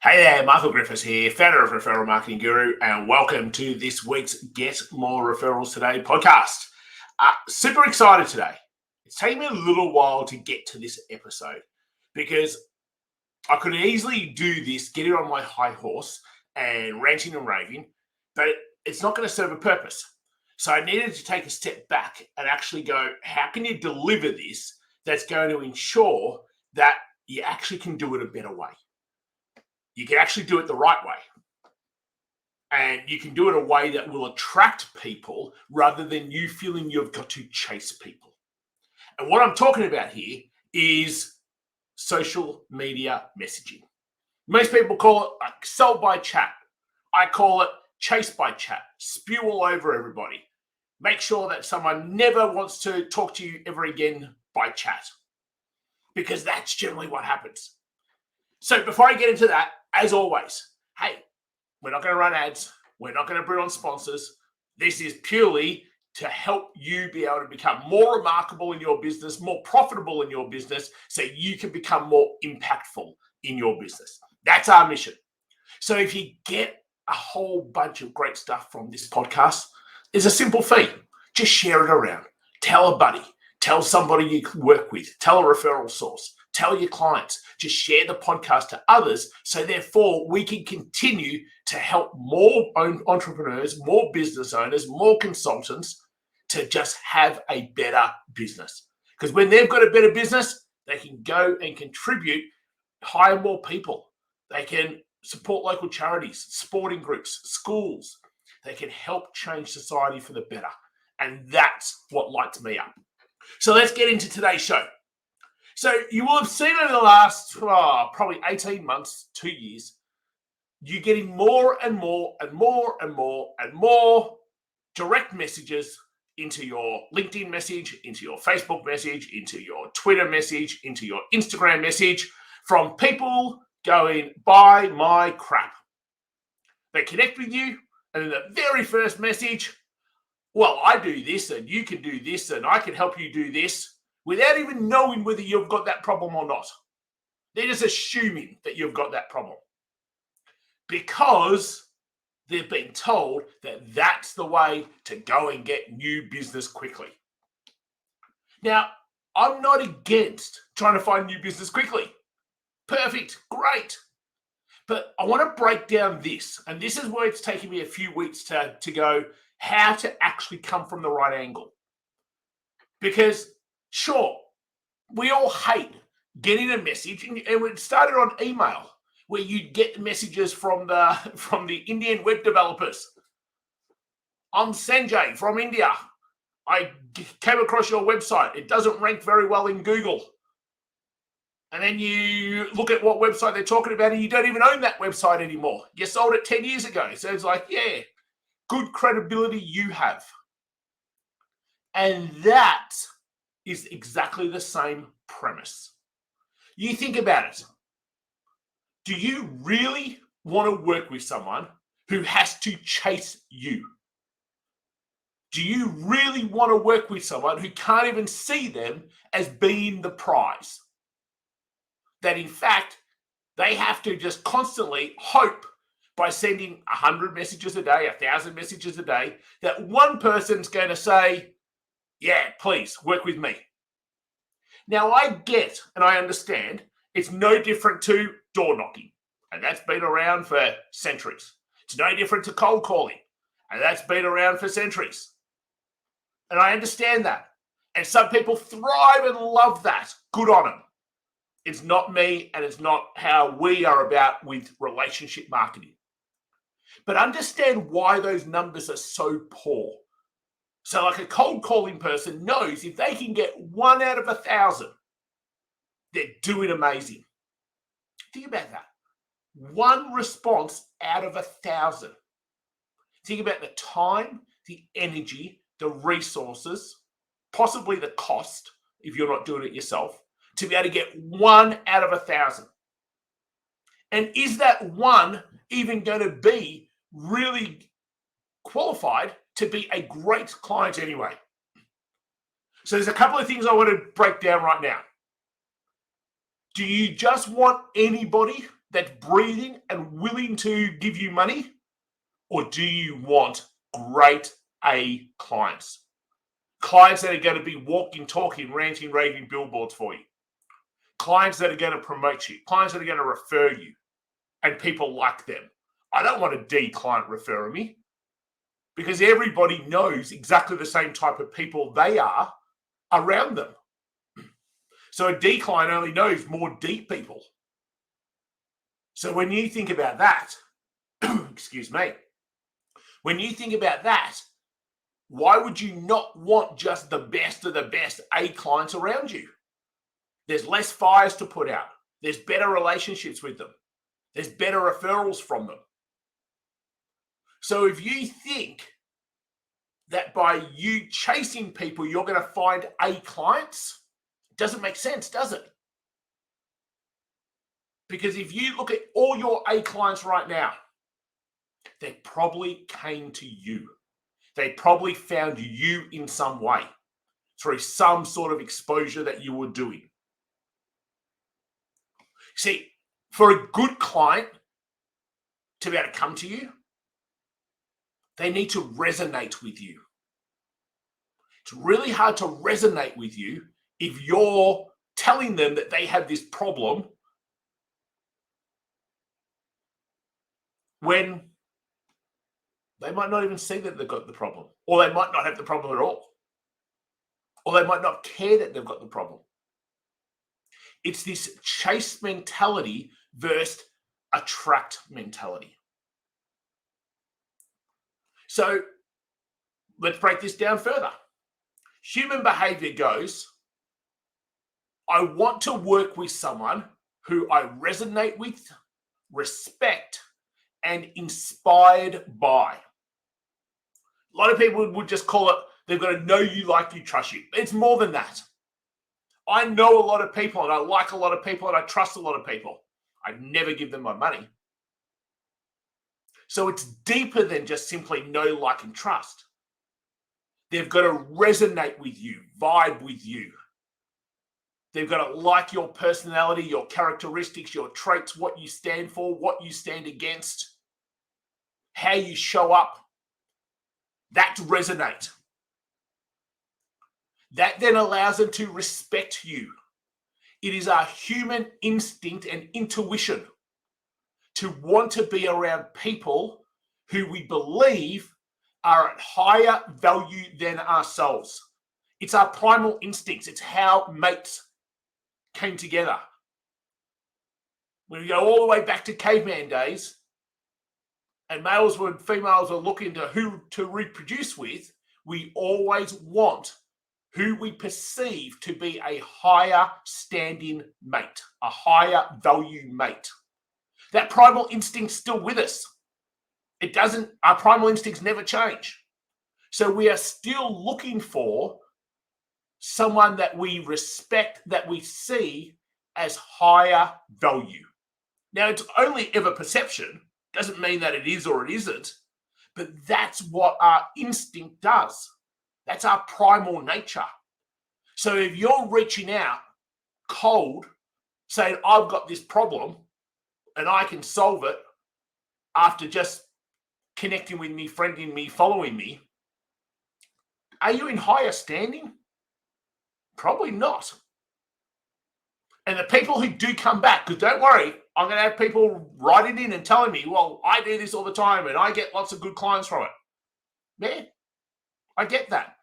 Hey there, Michael Griffiths here, founder of Referral Marketing Guru, and welcome to this week's Get More Referrals Today podcast. Super excited today. It's taken me a little while to get to this episode because I could easily do this, get it on my high horse and ranting and raving, but it's not going to serve a purpose. So I needed to take a step back and actually go, how can you deliver this that's going to ensure that you actually can do it a better way? You can actually do it the right way. And you can do it a way that will attract people rather than you feeling you've got to chase people. And what I'm talking about here is social media messaging. Most people call it like sell by chat. I call it chase by chat. Spew all over everybody. Make sure that someone never wants to talk to you ever again by chat, because that's generally what happens. So before I get into that, as always, hey, we're not going to run ads. We're not going to bring on sponsors. This is purely to help you be able to become more remarkable in your business, more profitable in your business, so you can become more impactful in your business. That's our mission. So if you get a whole bunch of great stuff from this podcast, there's a simple fee. Just share it around. Tell a buddy. Tell somebody you work with. Tell a referral source. Tell your clients. Just share the podcast to others, so therefore we can continue to help more entrepreneurs, more business owners, more consultants to just have a better business. Because when they've got a better business, they can go and contribute, hire more people. They can support local charities, sporting groups, schools. They can help change society for the better. And that's what lights me up. So let's get into today's show. So you will have seen in the last probably 18 months, 2 years, you're getting more and more and more and more and more direct messages into your LinkedIn message, into your Facebook message, into your Twitter message, into your Instagram message from people going, buy my crap. They connect with you, and in the very first message, well, I do this and you can do this and I can help you do this, without even knowing whether you've got that problem or not. They're just assuming that you've got that problem because they've been told that that's the way to go and get new business quickly. Now, I'm not against trying to find new business quickly. Perfect, great. But I want to break down this, and this is where it's taken me a few weeks to go how to actually come from the right angle. Because sure, we all hate getting a message, and it started on email, where you'd get messages from the Indian web developers. I'm Sanjay from India. I came across your website. It doesn't rank very well in Google. And then you look at what website they're talking about, and you don't even own that website anymore. You sold it 10 years ago. So it's like, yeah, good credibility you have. And that is exactly the same premise. You think about it. Do you really want to work with someone who has to chase you? Do you really want to work with someone who can't even see them as being the prize? That in fact, they have to just constantly hope by sending 100 messages a day, 1,000 messages a day, that one person's going to say, yeah, please work with me. Now, I get and I understand it's no different to door knocking, and that's been around for centuries. It's no different to cold calling, and that's been around for centuries. And I understand that. And some people thrive and love that. Good on them. It's not me, and it's not how we are about with relationship marketing. But understand why those numbers are so poor. So like a cold calling person knows if they can get 1 out of 1,000, they're doing amazing. Think about that. 1 response out of 1,000. Think about the time, the energy, the resources, possibly the cost, if you're not doing it yourself, to be able to get 1 out of 1,000. And is that 1 even going to be really qualified to be a great client anyway? So there's a couple of things I want to break down right now. Do you just want anybody that's breathing and willing to give you money? Or do you want great A clients? Clients that are going to be walking, talking, ranting, raving billboards for you. Clients that are going to promote you. Clients that are going to refer you. And people like them. I don't want a D client referring me because everybody knows exactly the same type of people they are around them. So a D client only knows more D people. So when you think about that, excuse me, when you think about that, why would you not want just the best of the best A clients around you? There's less fires to put out. There's better relationships with them. There's better referrals from them. So if you think that by you chasing people, you're going to find A clients, it doesn't make sense, does it? Because if you look at all your A clients right now, they probably came to you. They probably found you in some way through some sort of exposure that you were doing. See, for a good client to be able to come to you, they need to resonate with you. It's really hard to resonate with you if you're telling them that they have this problem when they might not even see that they've got the problem, or they might not have the problem at all, or they might not care that they've got the problem. It's this chase mentality versus attract mentality. So let's break this down further. Human behavior goes, I want to work with someone who I resonate with, respect, and inspired by. A lot of people would just call it, they've got to know you, like you, trust you. It's more than that. I know a lot of people and I like a lot of people and I trust a lot of people. I never give them my money. So it's deeper than just simply know, like, and trust. They've got to resonate with you, vibe with you. They've got to like your personality, your characteristics, your traits, what you stand for, what you stand against, how you show up. That resonate. That then allows them to respect you. It is our human instinct and intuition to want to be around people who we believe are at higher value than ourselves. It's our primal instincts. It's how mates came together. When we go all the way back to caveman days, and females were looking to who to reproduce with, we always want who we perceive to be a higher standing mate, a higher value mate. That primal instinct's still with us. Our primal instincts never change. So we are still looking for someone that we respect, that we see as higher value. Now, it's only ever perception. Doesn't mean that it is or it isn't, but that's what our instinct does. That's our primal nature. So if you're reaching out cold, saying, I've got this problem and I can solve it after just connecting with me, friending me, following me, are you in higher standing? Probably not. And the people who do come back, because don't worry, I'm going to have people writing in and telling me, well, I do this all the time and I get lots of good clients from it. Yeah, I get that.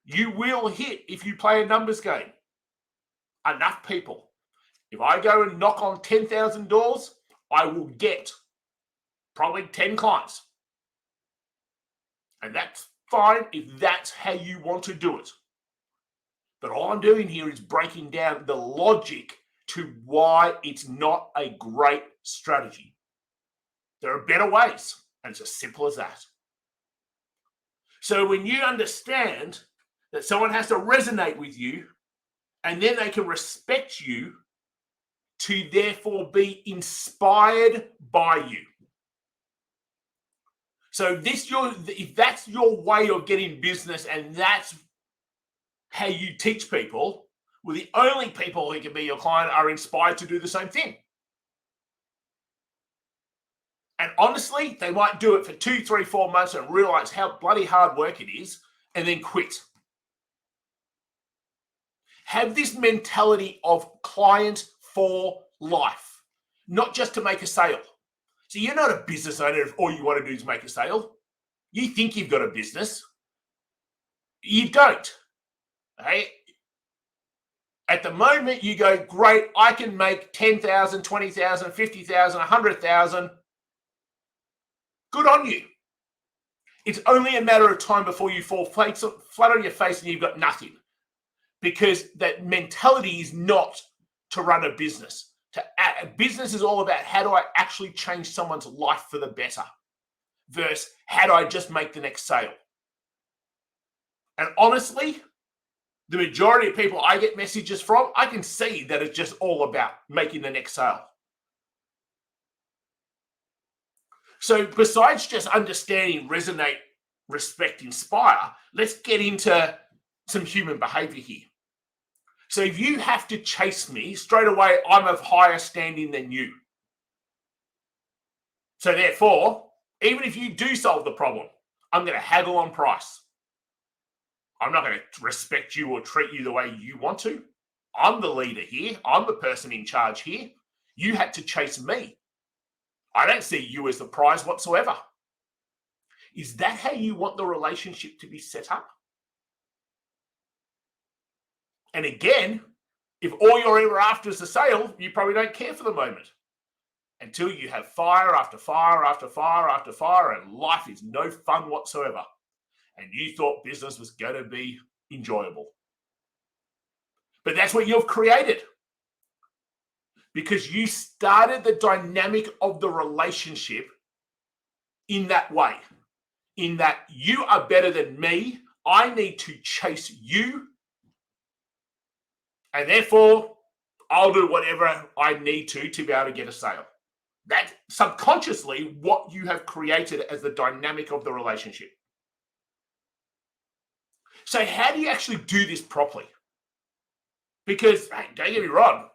You will hit, if you play a numbers game, enough people. If I go and knock on 10,000 doors, I will get probably 10 clients. And that's fine if that's how you want to do it. But all I'm doing here is breaking down the logic to why it's not a great strategy. There are better ways, and it's as simple as that. So when you understand that someone has to resonate with you, and then they can respect you to therefore be inspired by you. So if that's your way of getting business and that's how you teach people, Well, the only people who can be your client are inspired to do the same thing. And honestly, they might do it for 2, 3, 4 months and realize how bloody hard work it is and then quit. Have this mentality of client for life, not just to make a sale. So you're not a business owner if all you want to do is make a sale. You think you've got a business. You don't. Okay? At the moment, you go, great, I can make 10,000, 20,000, 50,000, 100,000. Good on you. It's only a matter of time before you fall flat on your face and you've got nothing. Because that mentality is not to run a business. A business is all about how do I actually change someone's life for the better versus how do I just make the next sale. And honestly, the majority of people I get messages from, I can see that it's just all about making the next sale. So besides just understanding, resonate, respect, inspire, let's get into some human behavior here. So if you have to chase me, straight away, I'm of higher standing than you. So therefore, even if you do solve the problem, I'm going to haggle on price. I'm not going to respect you or treat you the way you want to. I'm the leader here. I'm the person in charge here. You had to chase me. I don't see you as the prize whatsoever. Is that how you want the relationship to be set up? And again, if all you're ever after is a sale, you probably don't care for the moment until you have fire after fire after fire after fire and life is no fun whatsoever. And you thought business was going to be enjoyable. But that's what you've created because you started the dynamic of the relationship in that way, in that you are better than me. I need to chase you. And therefore, I'll do whatever I need to be able to get a sale. That's subconsciously what you have created as the dynamic of the relationship. So how do you actually do this properly? Because, hey, don't get me wrong,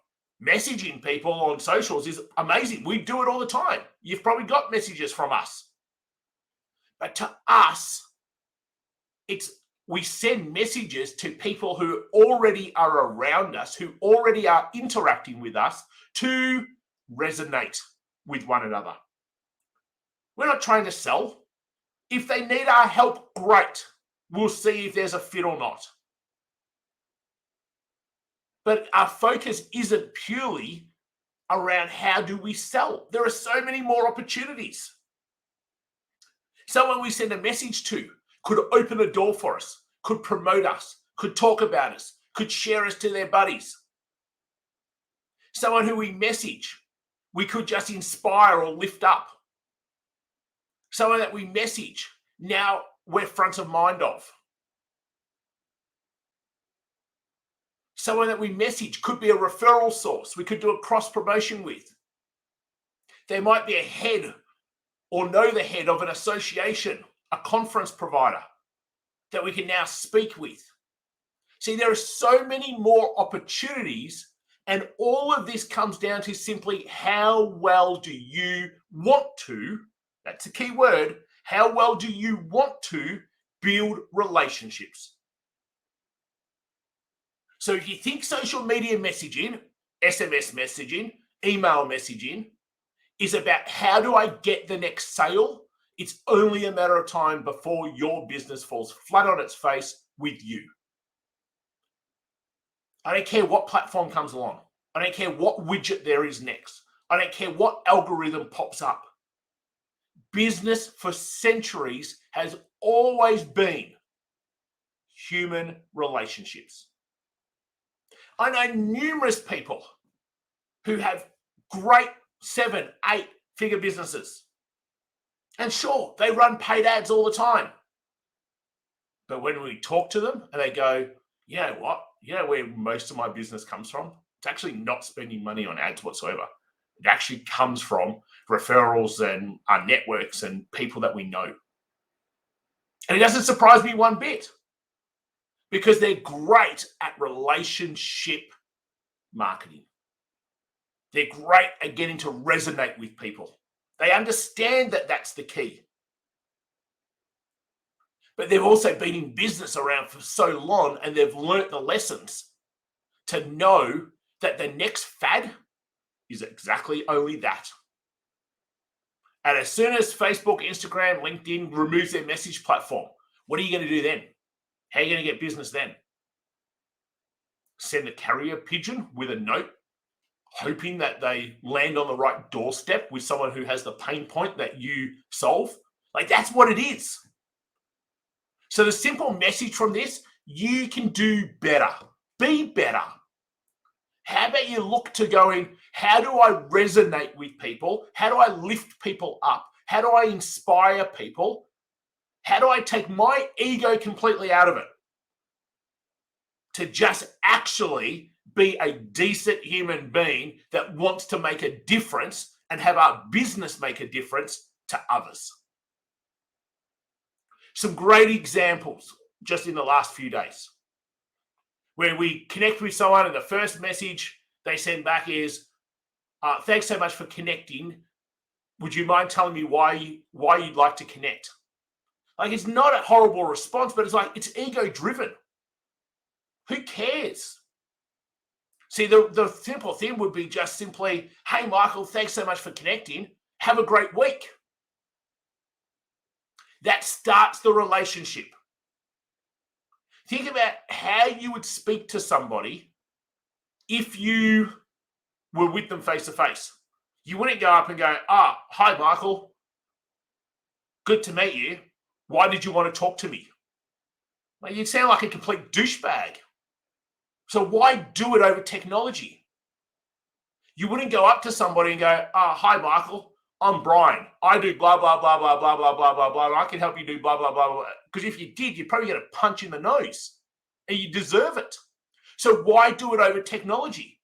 messaging people on socials is amazing. We do it all the time. You've probably got messages from us. But to us, we send messages to people who already are around us, who already are interacting with us to resonate with one another. We're not trying to sell. If they need our help, great. We'll see if there's a fit or not. But our focus isn't purely around how do we sell. There are so many more opportunities. Someone we send a message to could open a door for us, could promote us, could talk about us, could share us to their buddies. Someone who we message, we could just inspire or lift up. Someone that we message, now we're front of mind of. Someone that we message could be a referral source. We could do a cross promotion with. They might be a head or know the head of an association, a conference provider that we can now speak with. See, there are so many more opportunities, and all of this comes down to simply how well do you want to, that's a key word, how well do you want to build relationships? So if you think social media messaging, SMS messaging, email messaging is about how do I get the next sale, it's only a matter of time before your business falls flat on its face with you. I don't care what platform comes along. I don't care what widget there is next. I don't care what algorithm pops up. Business for centuries has always been human relationships. I know numerous people who have great 7, 8 figure businesses. And sure, they run paid ads all the time. But when we talk to them and they go, you know what? You know where most of my business comes from? It's actually not spending money on ads whatsoever. It actually comes from referrals and our networks and people that we know. And it doesn't surprise me one bit because they're great at relationship marketing. They're great at getting to resonate with people. They understand that that's the key. But they've also been in business around for so long, and they've learnt the lessons to know that the next fad is exactly only that. And as soon as Facebook, Instagram, LinkedIn removes their message platform, what are you going to do then? How are you going to get business then? Send a carrier pigeon with a note, hoping that they land on the right doorstep with someone who has the pain point that you solve? Like, that's what it is. So the simple message from this, you can do better. Be better. How about you look to going, how do I resonate with people? How do I lift people up? How do I inspire people? How do I take my ego completely out of it to just actually be a decent human being that wants to make a difference and have our business make a difference to others? Some great examples just in the last few days, where we connect with someone and the first message they send back is, thanks so much for connecting. Would you mind telling me why you'd like to connect? Like, it's not a horrible response, but it's like, it's ego driven. Who cares? See, the simple thing would be just simply, hey, Michael, thanks so much for connecting. Have a great week. That starts the relationship. Think about how you would speak to somebody if you were with them face to face. You wouldn't go up and go, hi, Michael. Good to meet you. Why did you want to talk to me? Well, you'd sound like a complete douchebag. So why do it over technology? You wouldn't go up to somebody and go, hi, Michael. I'm Brian. I do blah, blah, blah, blah, blah, blah, blah, blah, blah. I can help you do blah, blah, blah, blah. Because if you did, you'd probably get a punch in the nose. And you deserve it. So why do it over technology?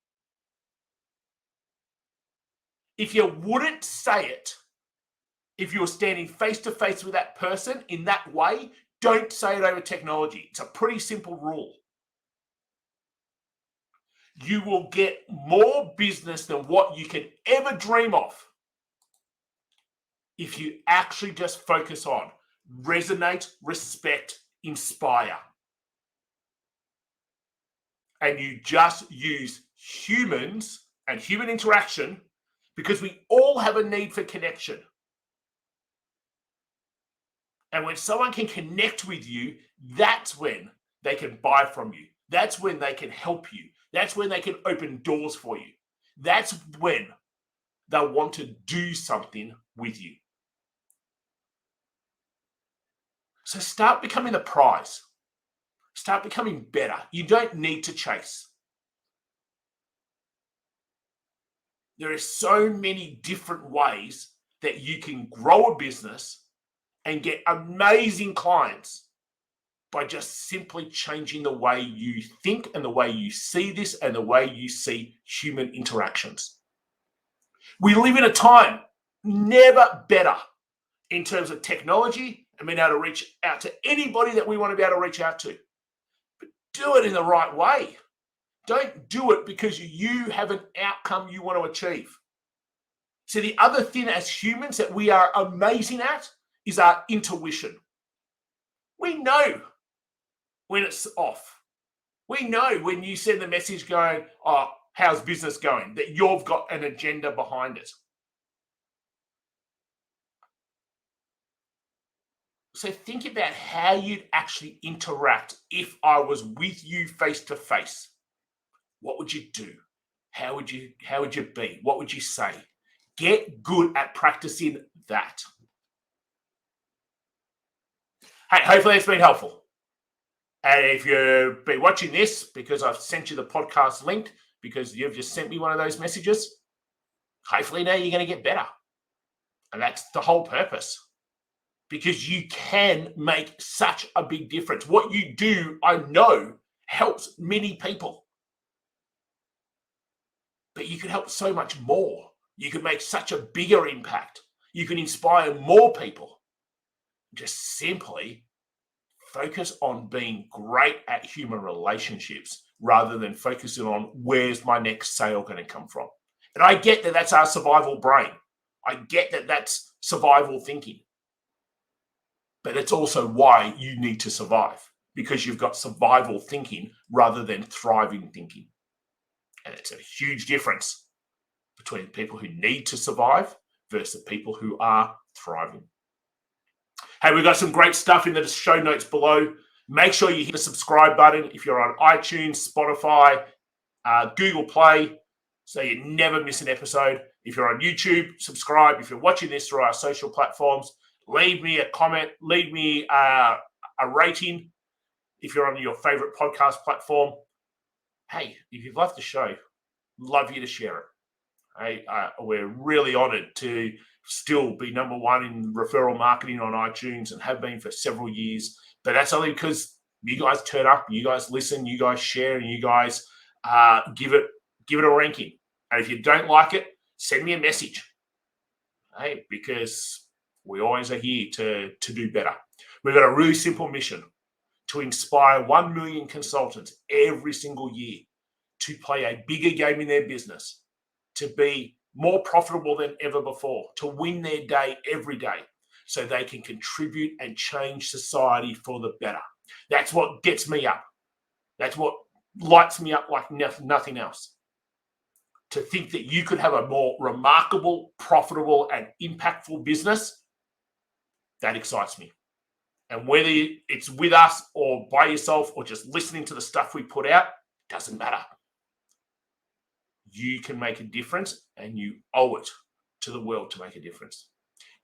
If you wouldn't say it, if you were standing face to face with that person in that way, don't say it over technology. It's a pretty simple rule. You will get more business than what you can ever dream of if you actually just focus on resonate, respect, inspire. And you just use humans and human interaction, because we all have a need for connection. And when someone can connect with you, that's when they can buy from you. That's when they can help you. That's when they can open doors for you. That's when they'll want to do something with you. So start becoming the prize. Start becoming better. You don't need to chase. There are so many different ways that you can grow a business and get amazing clients by just simply changing the way you think and the way you see this and the way you see human interactions. We live in a time never better in terms of technology and being able to reach out to anybody that we want to be able to reach out to. But do it in the right way. Don't do it because you have an outcome you want to achieve. So the other thing as humans that we are amazing at is our intuition. We know when it's off. We know when you send the message going, how's business going? That you've got an agenda behind it. So think about how you'd actually interact if I was with you face to face. What would you do? How would you be? What would you say? Get good at practicing that. Hey, hopefully it's been helpful. And if you've been watching this because I've sent you the podcast link because you've just sent me one of those messages, hopefully now you're going to get better. And that's the whole purpose. Because you can make such a big difference. What you do, I know, helps many people. But you can help so much more. You can make such a bigger impact. You can inspire more people. Just simply focus on being great at human relationships rather than focusing on where's my next sale going to come from. And I get that that's our survival brain. I get that that's survival thinking. But it's also why you need to survive, because you've got survival thinking rather than thriving thinking. And it's a huge difference between people who need to survive versus people who are thriving. Hey, we've got some great stuff in the show notes below. Make sure you hit the subscribe button if you're on iTunes, Spotify, Google Play, so you never miss an episode. If you're on YouTube, subscribe. If you're watching this through our social platforms, leave me a comment, leave me a rating. If you're on your favorite podcast platform, hey, if you've loved the show, love you to share it. Hey, we're really honored to still be number one in referral marketing on iTunes and have been for several years. But that's only because you guys turn up, you guys listen, you guys share, and you guys give it a ranking. And if you don't like it, send me a message. Hey, because we always are here to do better. We've got a really simple mission to inspire 1 million consultants every single year to play a bigger game in their business, to be more profitable than ever before, to win their day every day so they can contribute and change society for the better. That's what gets me up. That's what lights me up like nothing else. To think that you could have a more remarkable, profitable, and impactful business, that excites me. And whether it's with us or by yourself or just listening to the stuff we put out, doesn't matter. You can make a difference and you owe it to the world to make a difference.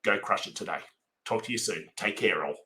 Go crush it today. Talk to you soon. Take care, all.